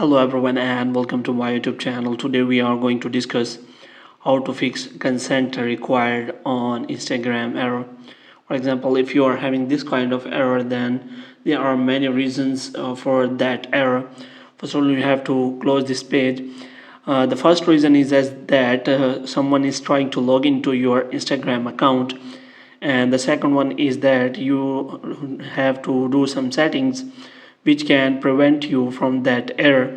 Hello everyone and welcome to my YouTube channel. Today we are going to discuss how to fix consent required on Instagram error. For example, if you are having this kind of error, then there are many reasons for that error. First of all, you have to close this page. The first reason is as that someone is trying to log into your Instagram account, and the second one is that you have to do some settings which can prevent you from that error.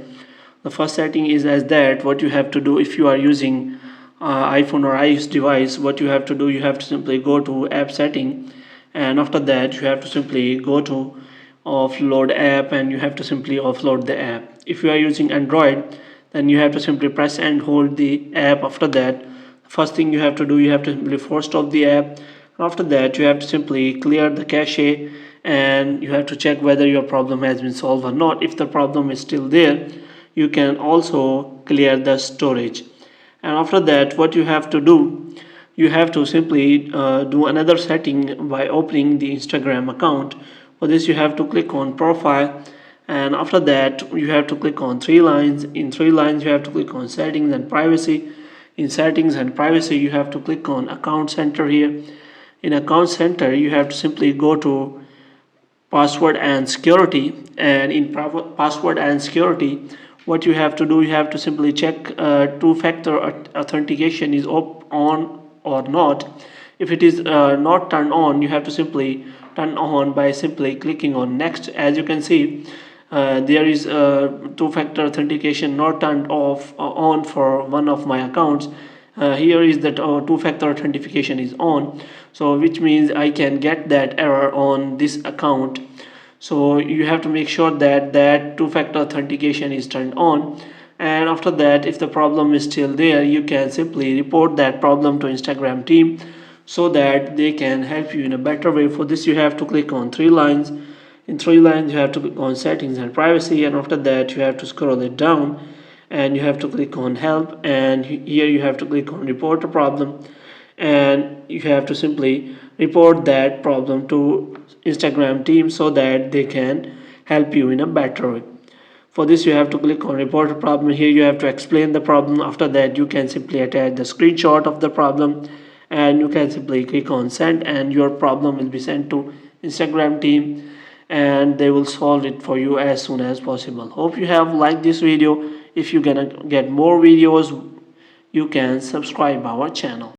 The first setting is as that what you have to do if you are using iPhone or iOS device. What you have to do, you have to simply go to app setting, and after that you have to simply go to offload app, and you have to simply offload the app. If you are using Android, then you have to simply press and hold the app. After that, first thing you have to do, you have to simply force stop the app. After that, you have to simply clear the cache, and you have to check whether your problem has been solved or not. If the problem is still there, you can also clear the storage. And after that, what you have to do, you have to simply do another setting by opening the Instagram account. For this, you have to click on profile, and after that you have to click on three lines. In three lines, you have to click on settings and privacy. In settings and privacy, you have to click on account center. Here in account center, you have to simply go to password and security, and in password and security, what you have to do, you have to simply check two-factor authentication is on or not. If it is not turned on, you have to simply turn on by simply clicking on next. As you can see, there is two-factor authentication not turned off on for one of my accounts. Here is that two-factor authentication is on, so which means I can get that error on this account. So you have to make sure that two-factor authentication is turned on, and after that, if the problem is still there, you can simply report that problem to Instagram team so that they can help you in a better way. For this, you have to click on three lines. In three lines, you have to click on settings and privacy, and after that you have to scroll it down, and you have to click on help, and here you have to click on report a problem, and you have to simply report that problem to Instagram team so that they can help you in a better way. For this, you have to click on report a problem. Here you have to explain the problem. After that, you can simply attach the screenshot of the problem, and you can simply click on send, and your problem will be sent to Instagram team, and they will solve it for you as soon as possible. Hope you have liked this video. If you're gonna get more videos, you can subscribe our channel.